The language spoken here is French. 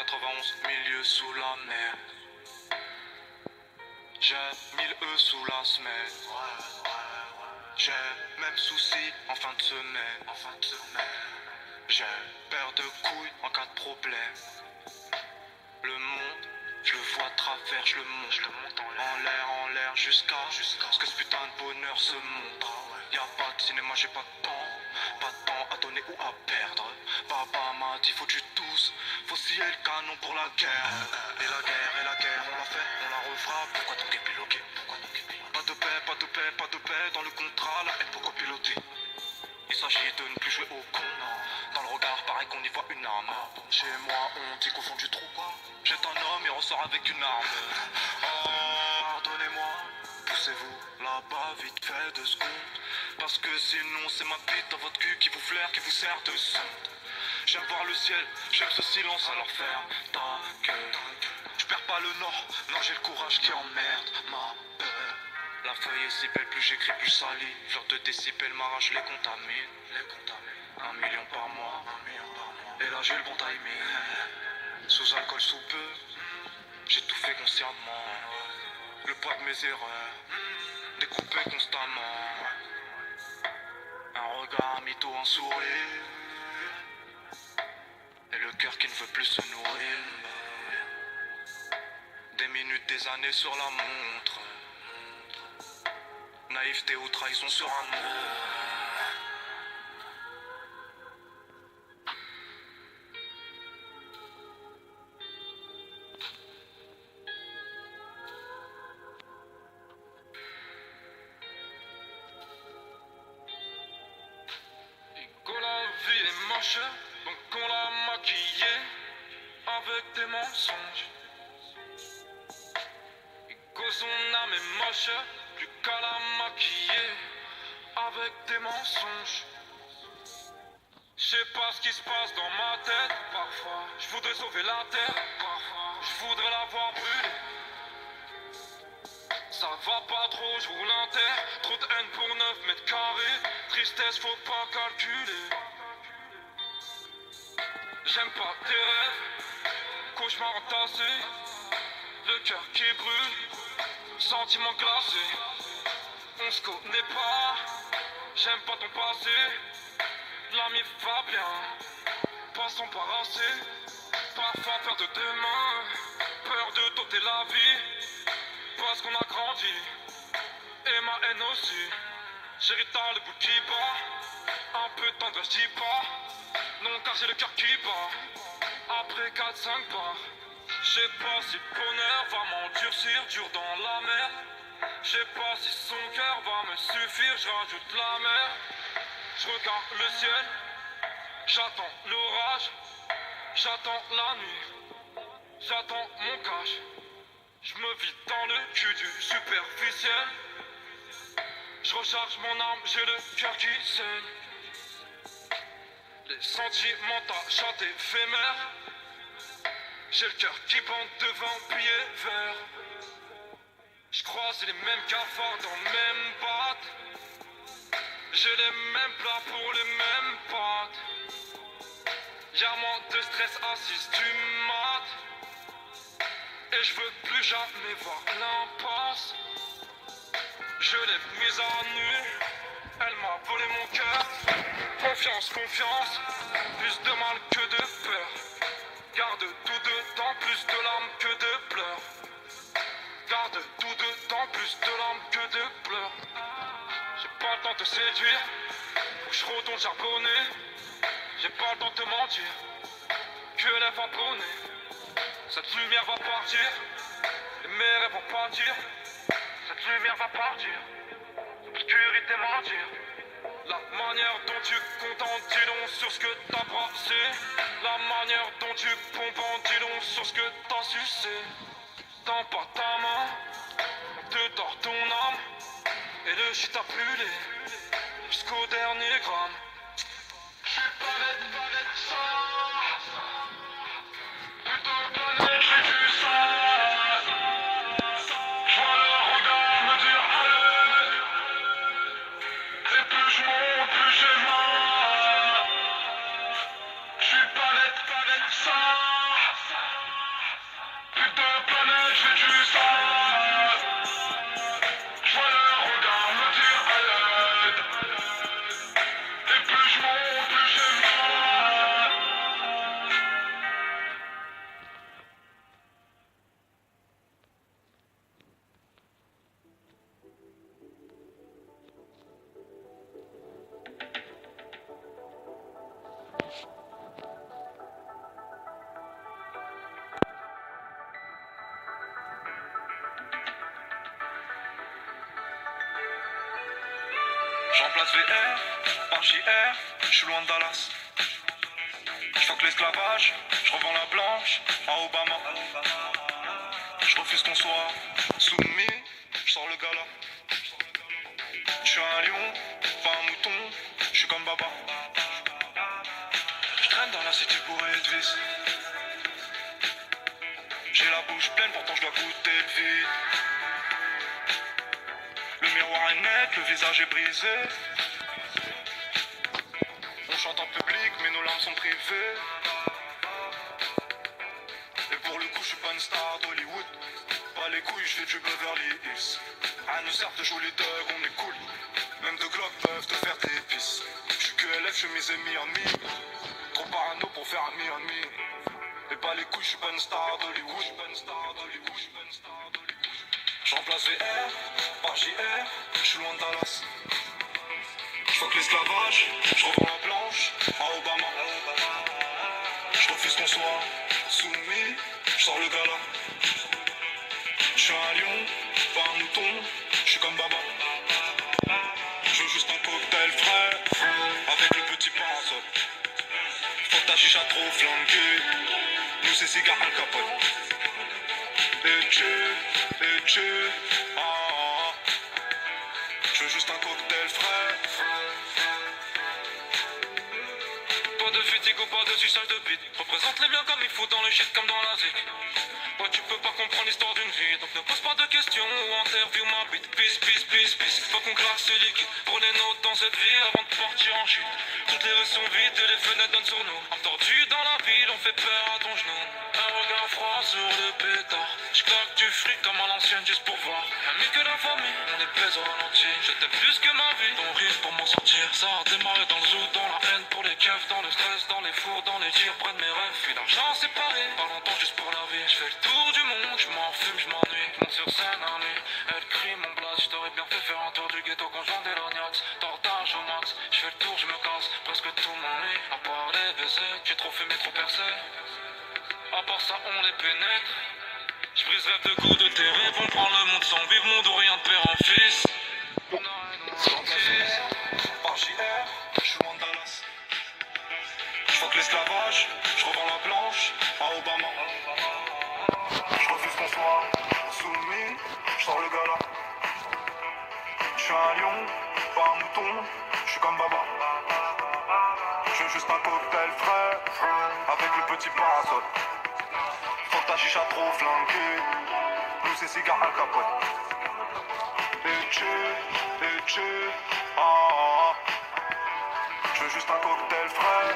91 milieu sous la mer. J'ai 1000 E sous la semaine. J'ai même souci en fin de semaine. J'ai paire de couilles en cas de problème. Le monde, je le vois à travers, je le monte en l'air jusqu'à ce que ce putain de bonheur se montre. Y'a pas de cinéma, j'ai pas de temps à donner ou à perdre. Papa m'a dit faut du tous, faut scier le canon pour la guerre. Et la guerre, on l'a fait, on la refera. Pourquoi donc épiloguer? Pas de paix dans le contrat, la haine pourquoi piloter? Il s'agit de ne plus jouer au con. Dans le regard, pareil qu'on y voit une arme. Chez moi, on dit qu'au fond du trou, jette un homme et ressort avec une arme. Oh, pardonnez-moi, poussez-vous là-bas vite fait 2 secondes. Parce que sinon, c'est ma bite dans votre cul qui vous flaire, qui vous sert de sonde. J'aime voir le ciel, j'aime ce silence, alors faire ta gueule. Je perds pas le nord, non j'ai le courage qui emmerde ma peur. La feuille est si belle, plus j'écris, plus ça lit. Fleur de décibels, m'arrache les contamine. 1 million par mois. Et là j'ai le bon timing. Sous alcool, sous peu, j'ai tout fait consciemment. Le poids de mes erreurs, découpé constamment. Un regard, un mytho, un sourire. Et le cœur qui ne veut plus se nourrir. Des minutes, des années sur la montre. Naïveté ou trahison sur un mot. Ego, la vie est moche, donc on l'a maquillée avec des mensonges. Ego, son âme est moche, plus qu'à la maquiller avec des mensonges. Je sais pas ce qui se passe dans ma tête. Parfois, je voudrais sauver la terre. Parfois, je voudrais la voir brûler. Ça va pas trop, je roule en terre. Trop de haine pour 9 mètres carrés. Tristesse, faut pas calculer. J'aime pas tes rêves. Cauchemar entassé. Le cœur qui brûle. Sentiment glacé. On se connaît pas. J'aime pas ton passé. L'ami va bien. Pas s'embarrasser. Parfois peur de demain. Peur de t'ôter la vie. Parce qu'on a grandi. Et ma haine aussi. Chérie, t'as le bout qui bat. Un peu de tendresse, dis pas. Non, car j'ai le cœur qui bat. Après 4-5 bars. Je sais pas si le bonheur va m'endurcir, dur dans la mer. Je sais pas si son cœur va me suffire, je rajoute la mer. Je regarde le ciel, j'attends l'orage, j'attends la nuit, j'attends mon cash. Je me vide dans le cul du superficiel. Je recharge mon arme, j'ai le cœur qui saigne. Les sentiments tachent éphémères. J'ai le cœur qui bande devant billets verts. Je croise les mêmes cafards dans le même batte. J'ai les mêmes plats pour les mêmes pâtes. Y'a moins de stress assise du mat. Et je veux plus jamais voir l'impasse. Je l'ai mise à nu. Elle m'a volé mon cœur. Confiance, confiance. Plus de mal que de peur. Garde tout dedans, plus de larmes que de pleurs. Garde tout dedans, plus de larmes que de pleurs. J'ai pas le temps de te séduire. Faut que je retourne charbonner. J'ai pas le temps de te mentir. Que les va bonner. Cette lumière va partir. Et mes rêves vont partir. Cette lumière va partir. L'obscurité mentir. La manière dont tu comptes en dis long sur ce que t'as brassé. La manière dont tu pompes en dis long sur ce que t'as sucé. Tends pas ta main, on te tord ton âme. Et le shit a brûlé jusqu'au dernier gramme. J'suis pas net ça. Plutôt pas net, j'fais du sang. J'vois le regard me dire allez. Et plus j'monte, plus j'ai mal. J'suis pas net ça. Je remplace VR par JR, je suis loin de Dallas. Je fuck l'esclavage, je revends la blanche à Obama. Je refuse qu'on soit soumis, je sors le gala. Je suis un lion, pas un mouton, je suis comme Baba. Je traîne dans la cité bourrée de vis. J'ai la bouche pleine, pourtant je dois goûter le vide. Le miroir est net, le visage est brisé. On chante en public, mais nos larmes sont privées. Et pour le coup, je suis pas une star d'Hollywood. Pas les couilles, je fais du Beverly Hills. À nous sert de jouer les thugs, on est cool. Même deux glocks peuvent te faire des pisses. Je suis QLF, je suis mis et Miami. Trop parano pour faire un mi. Et pas les couilles, je suis pas une star d'Hollywood. Je remplace VR par JR, je suis loin de Dallas. Je fuck l'esclavage, je revends la planche à Obama. Je refuse qu'on soit soumis, je sors le gala. Je suis un lion, pas un mouton, je suis comme Baba. Je veux juste un cocktail frais, avec le petit parasol. Faut que ta chicha trop flanquée, nous c'est cigare Al Capone. Ah. Je veux juste un cocktail frais. Pas de fatigue ou pas de suçage de bite. Représente les biens comme il faut dans le shit comme dans la zik. Ouais, tu peux pas comprendre l'histoire d'une vie, donc ne pose pas de questions ou interview ma bite. Peace. Faut qu'on claque ce liquide pour les notes dans cette vie avant de partir en chute. Toutes les rues sont vides et les fenêtres donnent sur nous. Entendu dans la ville, on fait peur à ton genou. Un regard froid sur le pétard. J'claque du fric comme à l'ancienne juste pour voir. Mieux que la famille, on est baise au ralenti. Je t'aime plus que ma vie, ton rire pour m'en sortir. Ça a démarré dans le zoo, dans la haine pour les keufs, dans le stress, dans les fours, dans les tirs, près de mes rêves. Puis l'argent séparé, pas longtemps juste pour la vie. Je fais le tour du monde, je m'en fume, je m'ennuie. Monte sur scène un nuit, elle crie mon blast. Je t'aurais bien fait faire un tour du ghetto quand je vendais l'ognax. Tortage au max, je fais le tour, je me casse. Presque tout m'ennuie, à part les baisers. J'ai trop fumé, trop percé. À part ça, on les pénètre. Je brise rêve de coups de tes rêves. On prend le monde sans vivre, monde ou rien de père en fils. Par JR, je suis loin de Dallas. Je fuck l'esclavage, je revends la planche à Obama. Je refuse qu'on soit soumis, je sors le gala. Je suis un lion, pas un mouton, je suis comme Baba. Je veux juste un cocktail frais, avec le petit parasol. Faut que ta chicha trop flanquée, nous c'est cigare Al Capone. Ah. Je veux juste un cocktail frais.